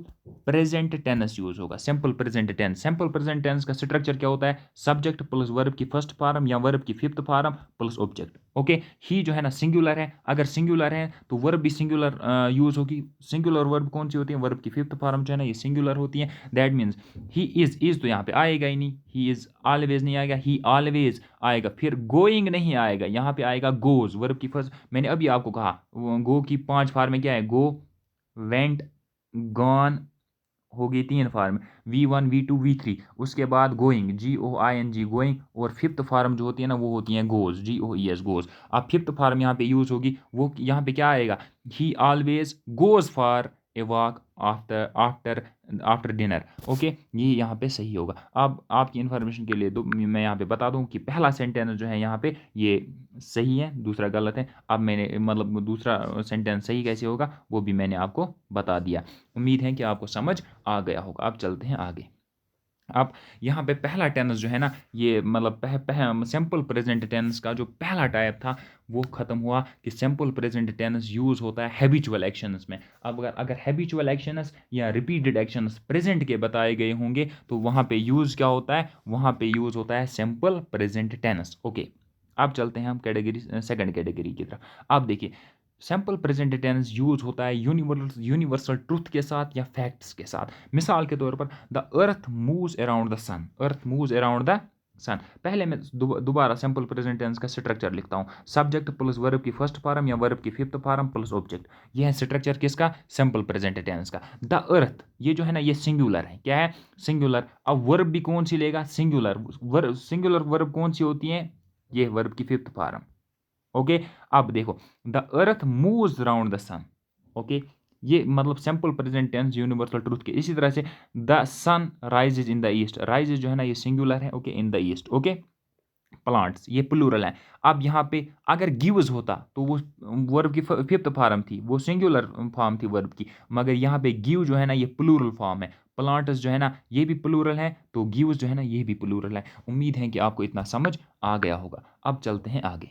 प्रेजेंट टेंस यूज होगा। सिंपल प्रेजेंट टेंस का स्ट्रक्चर क्या होता है? सब्जेक्ट प्लस वर्ब की फर्स्ट फॉर्म या वर्ब की fifth form plus object. Okay, ही जो है ना सिंगुलर है। अगर सिंगुलर है तो वर्ब भी सिंगुलर यूज होगी। सिंगुलर वर्ब कौन सी होती है? वर्ब की फिफ्थ फॉर्म जो है ना ये सिंगुलर होती है। दैट मीन्स ही इज तो यहाँ पे आएगा ही नहीं, ही इज ऑलवेज नहीं आएगा, ही ऑलवेज आएगा। फिर गोइंग नहीं आएगा, यहाँ पे आएगा गोज। वर्ब की फर्स्ट, मैंने अभी आपको कहा गो की 5 फॉर्म में क्या है? गो, वेंट, गॉन, हो गई 3 फार्म, V1 V2 V3। उसके बाद गोइंग, GOING गोइंग। और फिफ्थ फार्म जो होती है ना वो होती है गोज, GOES गोज। अब फिफ्थ फार्म यहाँ पे यूज होगी, वो यहाँ पे क्या आएगा? ही always goes for a walk after after after dinner. Okay, ये यहाँ पे सही होगा। अब आपकी इन्फॉर्मेशन के लिए मैं यहाँ पे बता दूँ कि पहला सेंटेंस जो है यहाँ पे ये सही है, दूसरा गलत है। अब मैंने मतलब दूसरा सेंटेंस सही कैसे होगा वो भी मैंने आपको बता दिया। उम्मीद है कि आपको समझ आ गया होगा। अब चलते हैं आगे। अब यहाँ पे पहला टेंस जो है ना ये मतलब सिंपल प्रेजेंट टेंस का जो पहला टाइप था वो खत्म हुआ कि सिंपल प्रेजेंट टेंस यूज होता है हैबिचुअल एक्शंस में। अब अगर हैबिचुअल एक्शंस या रिपीटेड एक्शंस प्रेजेंट के बताए गए होंगे तो वहाँ पे यूज क्या होता है? वहाँ पे यूज होता है सिंपल प्रेजेंट टेंस। ओके, अब चलते हैं हम सेकंड कैटेगरी की तरफ। अब देखिए सिंपल प्रेजेंट टेंस यूज होता है यूनिवर्सल ट्रुथ के साथ या फैक्ट्स के साथ। मिसाल के तौर पर the earth moves around the sun, earth moves around the sun. पहले मैं दोबारा सिंपल प्रेजेंट टेंस का स्ट्रक्चर लिखता हूँ। सब्जेक्ट प्लस वर्ब की फर्स्ट फॉर्म या वर्ब की फिफ्थ फॉर्म प्लस ऑब्जेक्ट। यह है स्ट्रक्चर किसका? सिंपल प्रेजेंट टेंस का। द अर्थ ये जो है ना ये सिंगुलर है। क्या है? सिंगुलर। अब वर्ब भी कौन सी लेगा? सिंगुलर। सिंगुलर वर्ब कौन सी होती है? ये वर्ब की फिफ्थ फॉर्म। ओके, अब देखो the earth moves around the sun. Okay, ये मतलब simple present tense universal truth के। इसी तरह से the sun rises in the east, rises जो है ना ये सिंगुलर है। Okay, in the east. Okay, plants ये प्लूरल है। अब यहाँ पे अगर गिव्स होता तो वो वर्ब की फिफ्थ फॉर्म थी, वो सिंगुलर फॉर्म थी वर्ब की। मगर यहाँ पे गिव जो है ना ये प्लूरल फॉर्म है। प्लांट्स जो है ना ये भी प्लूरल है, तो गिव्स जो है ना ये भी प्लूरल है। उम्मीद है कि आपको इतना समझ आ गया होगा। अब चलते हैं आगे।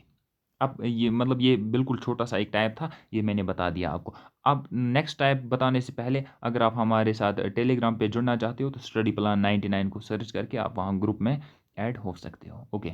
अब ये मतलब ये बिल्कुल छोटा सा एक टाइप था, ये मैंने बता दिया आपको। अब नेक्स्ट टाइप बताने से पहले अगर आप हमारे साथ टेलीग्राम पे जुड़ना चाहते हो तो स्टडी प्लान 99 को सर्च करके आप वहाँ ग्रुप में ऐड हो सकते हो। ओके,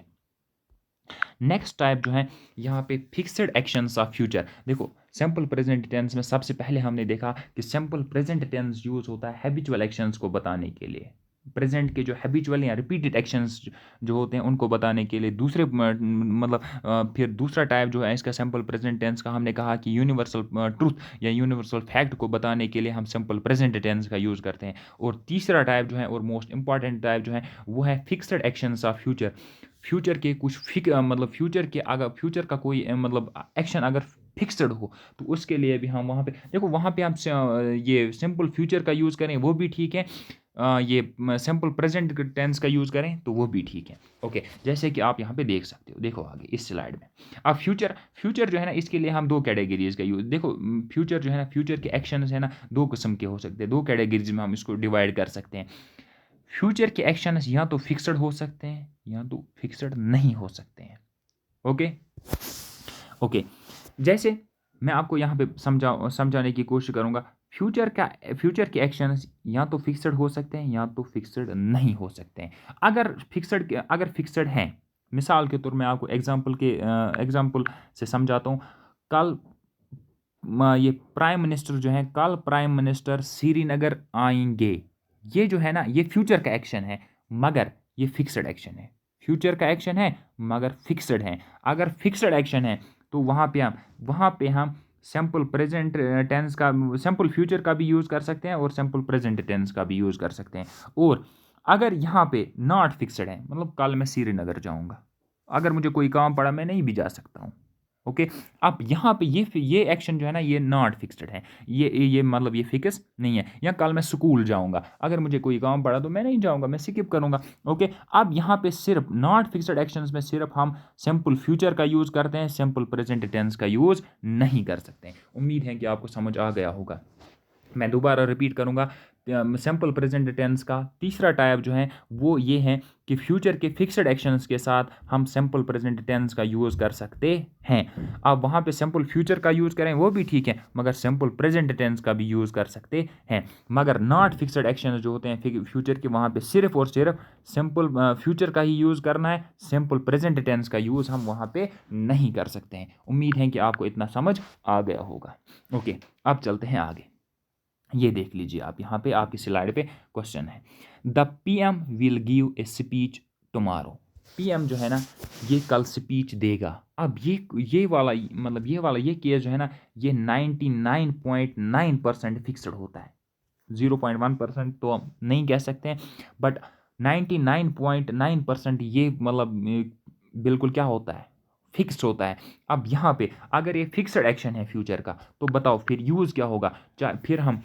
नेक्स्ट टाइप जो है यहाँ पे फिक्स्ड एक्शंस ऑफ फ्यूचर। देखो सिंपल प्रेजेंट टेंस में सबसे पहले हमने देखा कि सिंपल प्रेजेंट टेंस यूज होता है हैबिचुअल एक्शंस को बताने के लिए। प्रेजेंट के जो हैबिचुअल या रिपीटेड एक्शंस जो होते हैं उनको बताने के लिए। दूसरे मतलब फिर दूसरा टाइप जो है इसका सिंपल प्रेजेंट टेंस का, हमने कहा कि यूनिवर्सल ट्रूथ या यूनिवर्सल फैक्ट को बताने के लिए हम सिंपल प्रेजेंट टेंस का यूज़ करते हैं। और तीसरा टाइप जो है और मोस्ट इंपॉर्टेंट टाइप जो है वो है fixed actions of future. Future के कुछ मतलब फ्यूचर के अगर फ्यूचर का कोई मतलब एक्शन अगर फिक्स्ड हो तो उसके लिए भी हम वहाँ पे देखो वहाँ पे हम ये सिंपल फ्यूचर का यूज़ करें वो भी ठीक है, ये सिंपल प्रेजेंट टेंस का यूज़ करें तो वो भी ठीक है। ओके, जैसे कि आप यहाँ पे देख सकते हो, देखो आगे इस स्लाइड में। अब फ्यूचर जो है ना इसके लिए हम दो कैटेगरीज का यूज़ देखो। फ्यूचर जो है ना फ्यूचर के एक्शन है ना दो किस्म के हो सकते हैं, दो कैटेगरीज में हम इसको डिवाइड कर सकते हैं। फ्यूचर के एक्शंस या तो फिक्स्ड हो सकते हैं या तो फिक्स्ड नहीं हो सकते हैं। ओके ओके, जैसे मैं आपको यहाँ पे समझाने की कोशिश करूँगा। फ्यूचर के एक्शंस या तो फिक्स्ड हो सकते हैं या तो फिक्स्ड नहीं हो सकते हैं। अगर फिक्स्ड हैं, मिसाल के तौर में आपको एग्जांपल से समझाता हूँ। कल ये प्राइम मिनिस्टर जो है, कल प्राइम मिनिस्टर श्रीनगर आएंगे, ये जो है ना, ये फ्यूचर का एक्शन है मगर ये फिक्स्ड एक्शन है। फ्यूचर का एक्शन है मगर फिक्स्ड है। अगर फिक्स्ड एक्शन है तो वहाँ पे हम सिंपल प्रेजेंट टेंस का, सिंपल फ्यूचर का भी यूज़ कर सकते हैं और सिंपल प्रेजेंट टेंस का भी यूज़ कर सकते हैं। और अगर यहाँ पे नॉट फिक्स्ड है, मतलब कल मैं श्रीनगर जाऊँगा, अगर मुझे कोई काम पड़ा मैं नहीं भी जा सकता हूँ। ओके, अब यहाँ पे ये एक्शन जो है ना, ये नॉट फिक्स्ड है। ये मतलब ये फिक्स नहीं है। या कल मैं स्कूल जाऊँगा, अगर मुझे कोई काम पड़ा तो मैं नहीं जाऊँगा, मैं स्किप करूँगा। ओके, अब यहाँ पे सिर्फ नॉट फिक्स्ड एक्शंस में सिर्फ हम सिंपल फ्यूचर का यूज़ करते हैं, सिंपल प्रेजेंट टेंस का यूज़ नहीं कर सकते। उम्मीद है कि आपको समझ आ गया होगा। मैं दोबारा रिपीट करूँगा। सिंपल प्रेजेंट टेंस का तीसरा टाइप जो है वो ये है कि फ्यूचर के फिक्स्ड एक्शंस के साथ हम सिंपल प्रेजेंट टेंस का यूज़ कर सकते हैं। अब वहाँ पे सिंपल फ्यूचर का यूज़ करें वो भी ठीक है, मगर सिंपल प्रेजेंट टेंस का भी यूज़ कर सकते हैं। मगर नॉट फिक्स्ड एक्शन जो होते हैं फ्यूचर के, वहाँ पे सिर्फ और सिर्फ सिंपल फ्यूचर का ही यूज़ करना है, सिंपल प्रेजेंट टेंस का यूज़ हम वहाँ पे नहीं कर सकते हैं। उम्मीद है कि आपको इतना समझ आ गया होगा। ओके, अब चलते हैं आगे। ये देख लीजिए आप, यहाँ पे आपकी स्लाइड पे क्वेश्चन है, the PM will give a speech tomorrow. PM जो है ना, ये कल स्पीच देगा। अब ये वाला मतलब ये केस जो है ना, ये 99.9% फिक्स्ड होता है। 0.1% तो हम नहीं कह सकते हैं, बट 99.9% ये मतलब बिल्कुल क्या होता है, फिक्स्ड होता है। अब यहाँ पे अगर ये फिक्स्ड एक्शन है फ्यूचर का, तो बताओ फिर यूज़ क्या होगा। फिर हम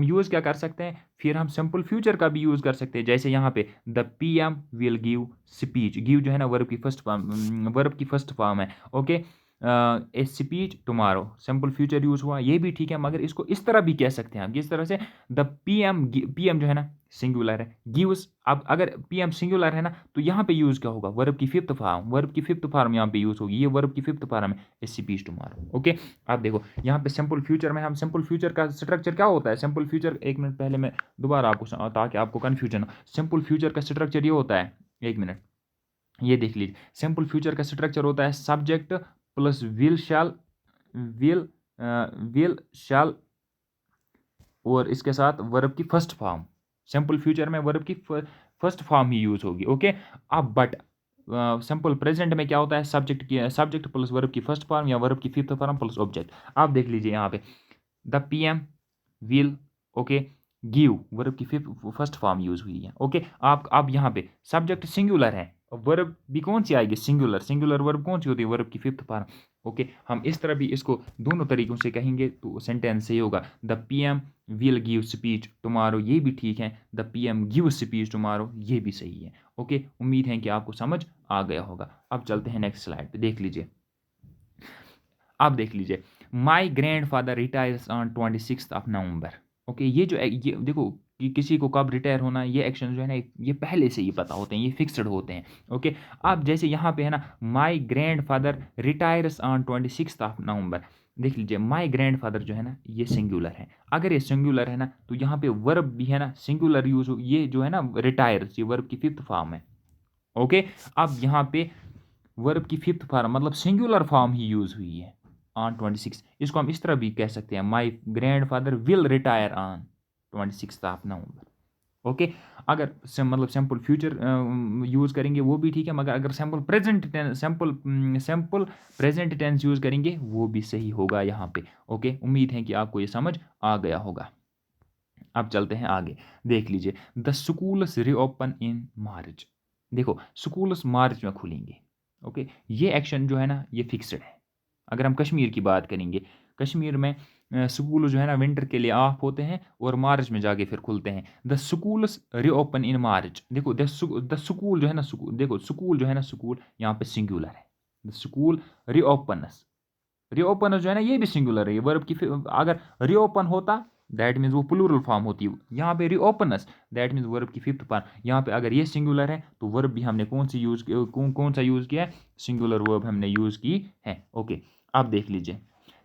यूज़ क्या कर सकते हैं, फिर हम सिंपल फ्यूचर का भी यूज़ कर सकते हैं। जैसे यहाँ पे the PM will give speech, give जो है ना वर्ब की फर्स्ट फॉर्म है। Okay, a speech tomorrow, simple future use हुआ, ये भी ठीक है, मगर इसको इस तरह भी कह सकते हैं हम, किस तरह से, द पीएम जो है ना सिंगुलर है, गिव्स। अब अगर पीएम सिंगुलर है ना, तो यहाँ पे यूज़ क्या होगा, वर्ब की फिफ्थ फॉर्म यहाँ पे यूज़ होगी, ये वर्ब की फिफ्थ फॉर्म है, ए स्पीच टुमारो। ओके, आप देखो यहाँ पे सिंपल फ्यूचर में, हम सिंपल फ्यूचर का स्ट्रक्चर क्या होता है, सिंपल फ्यूचर, एक मिनट पहले मैं दोबारा आपको, ताकि आपको कन्फ्यूजन हो, सिंपल फ्यूचर का स्ट्रक्चर ये होता है, एक मिनट, ये देख लीजिए। सिंपल फ्यूचर का स्ट्रक्चर होता है सब्जेक्ट प्लस विल विल शैल और इसके साथ वर्ब की फर्स्ट फॉर्म। सिंपल फ्यूचर में वर्ब की फर्स्ट फॉर्म ही यूज होगी। ओके, अब बट सिंपल प्रेजेंट में क्या होता है, सब्जेक्ट प्लस वर्ब की फर्स्ट फॉर्म या वर्ब की फिफ्थ फॉर्म प्लस ऑब्जेक्ट। आप देख लीजिए यहाँ पे the PM will, okay, give, verb की फर्स्ट फॉर्म यूज हुई है। ओके, आप अब यहाँ पे सब्जेक्ट सिंगुलर है, वर्ब भी कौन सी आएगी, सिंगुलर वर्ब कौन सी होती है, वर्ब की फिफ्थ फॉर्म। ओके, हम इस तरह भी इसको दोनों तरीकों से कहेंगे तो सेंटेंस सही होगा। The PM will give speech tomorrow, ये भी ठीक है, the PM give speech tomorrow, ये भी सही है। ओके, उम्मीद है कि आपको समझ आ गया होगा। अब चलते हैं नेक्स्ट स्लाइड पे, देख लीजिए। आप देख लीजिए, my grand father retires on 26 November. Okay, ये देखो कि किसी को कब रिटायर होना है, ये एक्शन जो है ना, ये पहले से ही पता होते हैं, ये फिक्स्ड होते हैं। ओके, अब जैसे यहाँ पे है ना, my grand father retires on 26 नवंबर। देख लीजिए, माई ग्रैंड फादर जो है ना, ये सिंगुलर है। अगर ये सिंगुलर है ना, तो यहाँ पे वर्ब भी है ना सिंगुलर यूज हो, ये जो है ना रिटायर्स, ये वर्ब की फिफ्थ फॉर्म है। ओके, अब यहाँ पे वर्ब की फिफ्थ फॉर्म मतलब सिंगुलर फॉर्म ही यूज हुई है ऑन 26। इसको हम इस तरह भी कह सकते हैं, my grand father will retire on 26 November. Okay, अगर मतलब सिंपल फ्यूचर यूज करेंगे वो भी ठीक है, मगर अगर सिंपल प्रेजेंट टेंस यूज करेंगे वो भी सही होगा यहाँ पे। ओके, उम्मीद है कि आपको ये समझ आ गया होगा। अब चलते हैं आगे, देख लीजिए, द स्कूल्स रीओपन इन मार्च। देखो, स्कूल्स मार्च में खुलेंगे। ओके, ये एक्शन जो है ना, ये फिक्स्ड है। अगर हम कश्मीर की बात करेंगे, कश्मीर में स्कूल जो है ना विंटर के लिए ऑफ होते हैं और मार्च में जाके फिर खुलते हैं। द स्कूल्स रीओपन इन मार्च। देखो द स्कूल जो है ना, देखो स्कूल जो है ना, स्कूल यहाँ पे सिंगुलर है। द स्कूल रीओपनस, रीओपनस जो है ना, ये भी सिंगुलर है। ये वर्ब की अगर रीओपन होता दैट मीन्स वो प्लूरल फॉर्म होती है। यहाँ पे रीओपनस दैट मीन्स वर्ब की फिफ्थ फॉर्म। यहाँ पे अगर ये सिंगुलर है तो वर्ब भी हमने कौन सा यूज किया है, सिंगुलर वर्ब हमने यूज की है। ओके, आप देख लीजिए,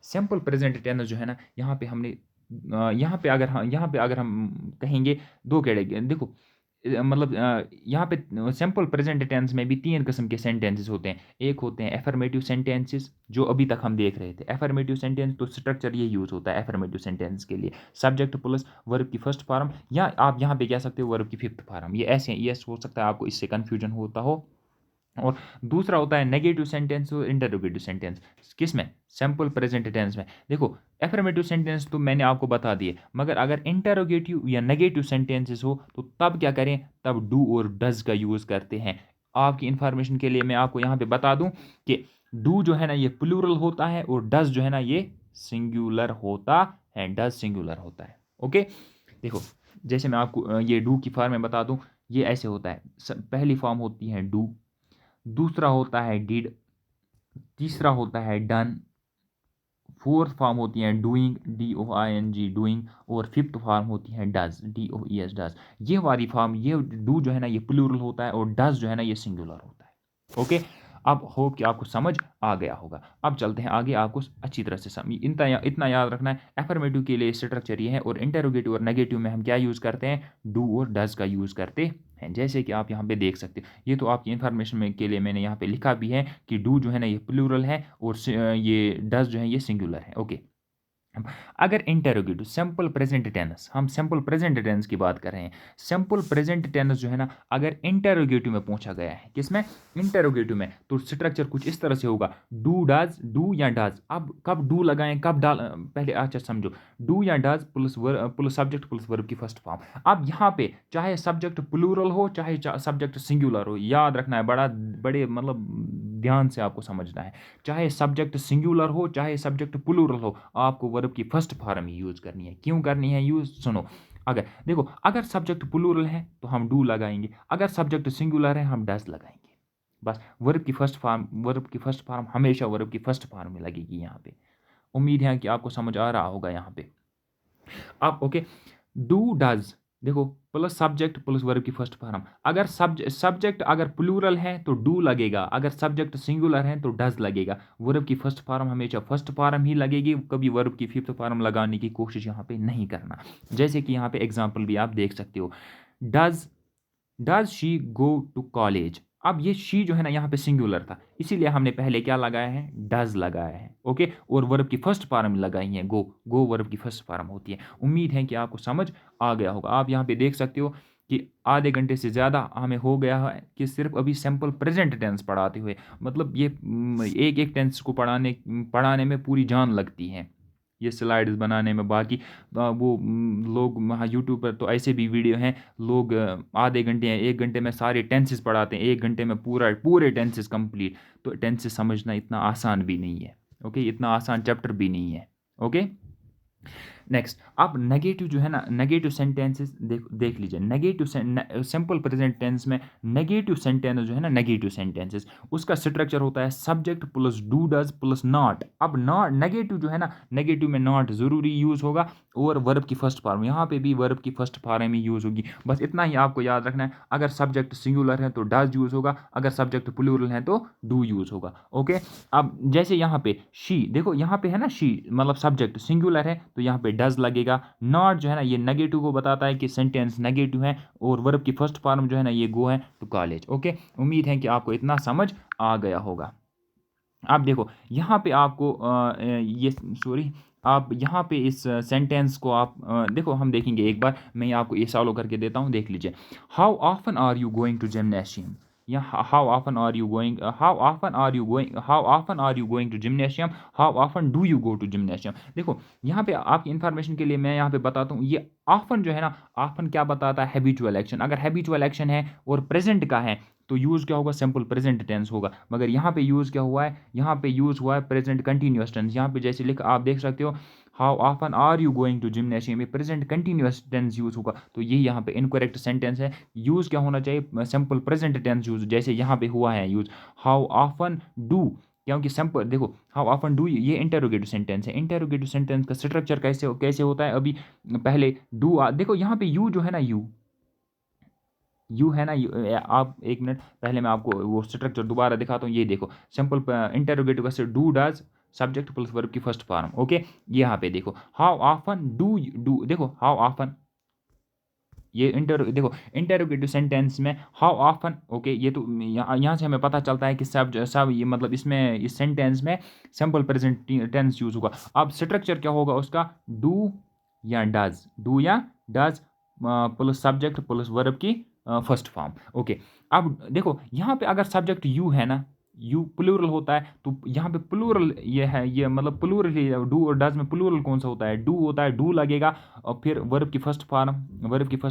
सिंपल प्रेजेंट टेंस जो है ना, यहाँ पे हमने यहाँ पे अगर हम कहेंगे दो कैटेगरी, देखो मतलब यहाँ पे सिंपल प्रेजेंट टेंस में भी तीन किस्म के सेंटेंसेस होते हैं। एक होते हैं एफर्मेटिव सेंटेंसेस, जो अभी तक हम देख रहे थे। एफर्मेटिव सेंटेंस तो स्ट्रक्चर ये यूज़ होता है एफर्मेटिव सेंटेंस के लिए, सब्जेक्ट प्लस वर्ब की फर्स्ट फॉर्म, या आप यहाँ पे कह सकते हो वर्ब की फिफ्थ फॉर्म। ये ऐसे ये हो सकता है आपको इससे कन्फ्यूजन होता हो। और दूसरा होता है नेगेटिव सेंटेंस और इंटरोगेटिव सेंटेंस। किस में? सिंपल प्रेजेंट टेंस में। देखो एफर्मेटिव सेंटेंस तो मैंने आपको बता दिए, मगर अगर इंटरोगेटिव या नेगेटिव सेंटेंसेस हो तो तब क्या करें? तब डू और डज का यूज़ करते हैं। आपकी इंफॉर्मेशन के लिए मैं आपको यहाँ पे बता दूं कि डू जो है ना ये प्लूरल होता है और डज जो है ना ये सिंगुलर होता है। डज सिंगुलर होता है। ओके, देखो जैसे मैं आपको ये डू की फॉर्म में बता दूं, ये ऐसे होता है। पहली फॉर्म होती है डू, दूसरा होता है डिड, तीसरा होता है डन, फोर्थ फॉर्म होती है डूइंग, DOING डूइंग, और फिफ्थ फॉर्म होती है डज, DOES डज। ये वाली फॉर्म, ये डू जो है ना ये प्लूरल होता है और डज जो है ना ये सिंगुलर होता है। ओके, अब होप कि आपको समझ आ गया होगा। अब चलते हैं आगे, आपको अच्छी तरह से समझ इतना याद रखना है। एफर्मेटिव के लिए स्ट्रक्चर ये है, और इंटरोगेटिव और नेगेटिव में हम क्या यूज़ करते हैं? डू और डज का यूज़ करते हैं। जैसे कि आप यहाँ पे देख सकते हो, ये तो आपकी इन्फॉर्मेशन में के लिए मैंने यहाँ पे लिखा भी है कि डू जो है ना ये प्लूरल है और ये डज जो है ये सिंगुलर है। ओके, अगर इंटेरोगेटिव सिंपल प्रेजेंट टेंस, हम सिंपल प्रेजेंट टेंस की बात कर रहे हैं। सिंपल प्रेजेंट टेंस जो है ना अगर इंटेरोगेटिव में पूछा गया है, किसमें? इंटेरोगेटिव में, तो स्ट्रक्चर कुछ इस तरह से होगा, डू डज, डू या डज। अब कब डू लगाएं, कब डाल, पहले अच्छा समझो, डू या does plus subject plus verb की फर्स्ट फॉर्म। अब यहाँ पे चाहे सब्जेक्ट प्लूरल हो चाहे सब्जेक्ट सिंगुलर हो, याद रखना है, बड़े मतलब ध्यान से आपको समझना है। चाहे सब्जेक्ट सिंगुलर हो चाहे सब्जेक्ट प्लूरल हो, आपको वर्ब की फर्स्ट फॉर्म ही यूज करनी है। क्यों करनी है यूज? सुनो, अगर देखो अगर सब्जेक्ट प्लूरल है तो हम डू लगाएंगे, अगर सब्जेक्ट सिंगुलर है हम डज लगाएंगे। बस वर्ब की फर्स्ट फॉर्म हमेशा वर्ब की फर्स्ट फॉर्म में लगेगी यहाँ पे। उम्मीद है कि आपको समझ आ रहा होगा यहाँ पे। अब ओके, डू डज, देखो प्लस सब्जेक्ट प्लस वर्ब की फर्स्ट फॉर्म। अगर सब्जेक्ट अगर प्लूरल है तो डू लगेगा, अगर सब्जेक्ट सिंगुलर है तो डज लगेगा। वर्ब की फर्स्ट फॉर्म हमेशा फर्स्ट फॉर्म ही लगेगी, कभी वर्ब की फिफ्थ फॉर्म लगाने की कोशिश यहाँ पे नहीं करना। जैसे कि यहाँ पे एग्जाम्पल भी आप देख सकते हो, does does she go to college. अब ये शी जो है ना यहाँ पे सिंगुलर था, इसीलिए हमने पहले क्या लगाया है? डज लगाया है। ओके, और वर्ब की फर्स्ट फॉर्म लगाई है गो। गो वर्ब की फर्स्ट फॉर्म होती है। उम्मीद है कि आपको समझ आ गया होगा। आप यहाँ पे देख सकते हो कि आधे घंटे से ज़्यादा हमें हो गया है कि सिर्फ अभी सिंपल प्रेजेंट टेंस पढ़ाते हुए, मतलब ये एक एक टेंस को पढ़ाने में पूरी जान लगती है, ये स्लाइड्स बनाने में। बाकी वो लोग वहाँ यूट्यूब पर तो ऐसे भी वीडियो हैं, लोग आधे घंटे या एक घंटे में सारे टेंसेस पढ़ाते हैं, एक घंटे में पूरे टेंसेस कंप्लीट। तो टेंसेस समझना इतना आसान भी नहीं है। ओके, इतना आसान चैप्टर भी नहीं है। ओके, नेक्स्ट, अब नेगेटिव जो है ना, नेगेटिव सेंटेंसेस देख लीजिए। नेगेटिव सिंपल प्रेजेंट टेंस में नेगेटिव सेंटेंस जो है ना, नेगेटिव सेंटेंसेस, उसका स्ट्रक्चर होता है subject plus do does plus not. अब नॉट नेगेटिव जो है ना, नेगेटिव में नॉट जरूरी यूज होगा, और वर्ब की फर्स्ट फॉर्म, यहाँ पे भी वर्ब की फर्स्ट फॉर्म ही यूज होगी। बस इतना ही आपको याद रखना है। अगर सब्जेक्ट सिंगुलर है तो डज यूज होगा, अगर सब्जेक्ट प्लूरल है तो डू यूज होगा। ओके, अब जैसे यहाँ पे शी, देखो यहाँ पे है ना शी, मतलब सब्जेक्ट सिंगुलर है तो यहाँ पे डज लगेगा। नॉट जो है ना ये नेगेटिव को बताता है कि सेंटेंस नेगेटिव है, और वर्ब की फर्स्ट फॉर्म जो है ना ये गो है टू कॉलेज। ओके, उम्मीद है कि आपको इतना समझ आ गया होगा। आप देखो यहाँ पे आपको ये सॉरी, आप यहाँ पे इस सेंटेंस को आप देखो, हम देखेंगे एक बार, मैं आपको ये सॉल्व करके देता हूँ, देख लीजिए। How often are you going to gymnasium, या how often are you going, to gymnasium, how often do you go to gymnasium. देखो यहाँ पे आपकी इन्फॉर्मेशन के लिए मैं यहाँ पे बताता हूँ, ये ऑफन जो है ना, ऑफन क्या बताता है? Habitual action. अगर हैबिचुअल एक्शन है और प्रेजेंट का है तो यूज़ क्या होगा? सिंपल प्रेजेंट टेंस होगा। मगर यहाँ पे यूज़ क्या हुआ है? यहाँ पे यूज़ हुआ है प्रेजेंट कंटिन्यूअस टेंस। यहाँ पे जैसे लिखा आप देख सकते हो, how often are you going to gymnasium, ये प्रेजेंट कंटिन्यूअस टेंस यूज़ होगा, तो ये यहाँ पे इनकरेक्ट सेंटेंस है। यूज़ क्या होना चाहिए? सिंपल प्रेजेंट टेंस यूज़, जैसे यहाँ पे हुआ है यूज़ हाउ ऑफन डू, क्योंकि सिंपल देखो हाउ ऑफन डू ये इंटेरोगेटिव सेंटेंस है। इंटेरोगेटिव सेंटेंस का स्ट्रक्चर कैसे होता है? अभी पहले डू, देखो यहाँ पे यू जो है ना, यू है ना, आप एक मिनट, पहले मैं आपको वो स्ट्रक्चर दोबारा दिखाता हूँ। ये देखो, सिंपल इंटेरोगेटिव का से do does, subject plus verb की फर्स्ट फॉर्म। ओके, यहाँ पे देखो हाउ ऑफन डू देखो हाउ ऑफन, ये देखो इंटरोगेटिव सेंटेंस में हाउ ऑफन, ओके, ये तो यहाँ से हमें पता चलता है कि सब ये मतलब इसमें इस सेंटेंस में सिंपल प्रेजेंट टेंस यूज होगा। अब स्ट्रक्चर क्या होगा उसका, डू या does plus subject plus verb की फर्स्ट फॉर्म। ओके, अब देखो यहाँ पे अगर सब्जेक्ट यू है ना, यू प्लूरल होता है, तो यहाँ पे प्लूरल ये है, ये मतलब प्लूरल ही डू और डज में प्लूरल कौन सा होता है, डू होता है, डू लगेगा। और फिर वर्ब की फर्स्ट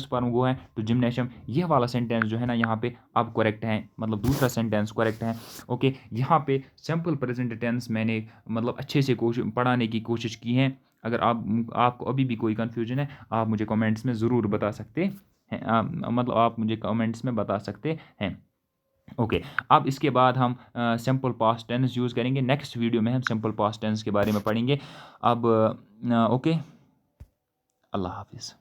फॉर्म वो है टू जिम्नेशियम। यह वाला सेंटेंस जो है ना यहाँ पे अब करेक्ट है, मतलब दूसरा सेंटेंस करेक्ट है। ओके, यहाँ पे सिंपल प्रेजेंट टेंस मैंने मतलब अच्छे से पढ़ाने की कोशिश की है। अगर आपको अभी भी कोई कन्फ्यूजन है, आप मुझे कमेंट्स में ज़रूर बता सकते हैं, मतलब आप मुझे कमेंट्स में बता सकते हैं। ओके, अब इसके बाद हम सिंपल पास्ट टेंस यूज़ करेंगे। नेक्स्ट वीडियो में हम सिंपल पास्ट टेंस के बारे में पढ़ेंगे। अब ओके, अल्लाह हाफिज़।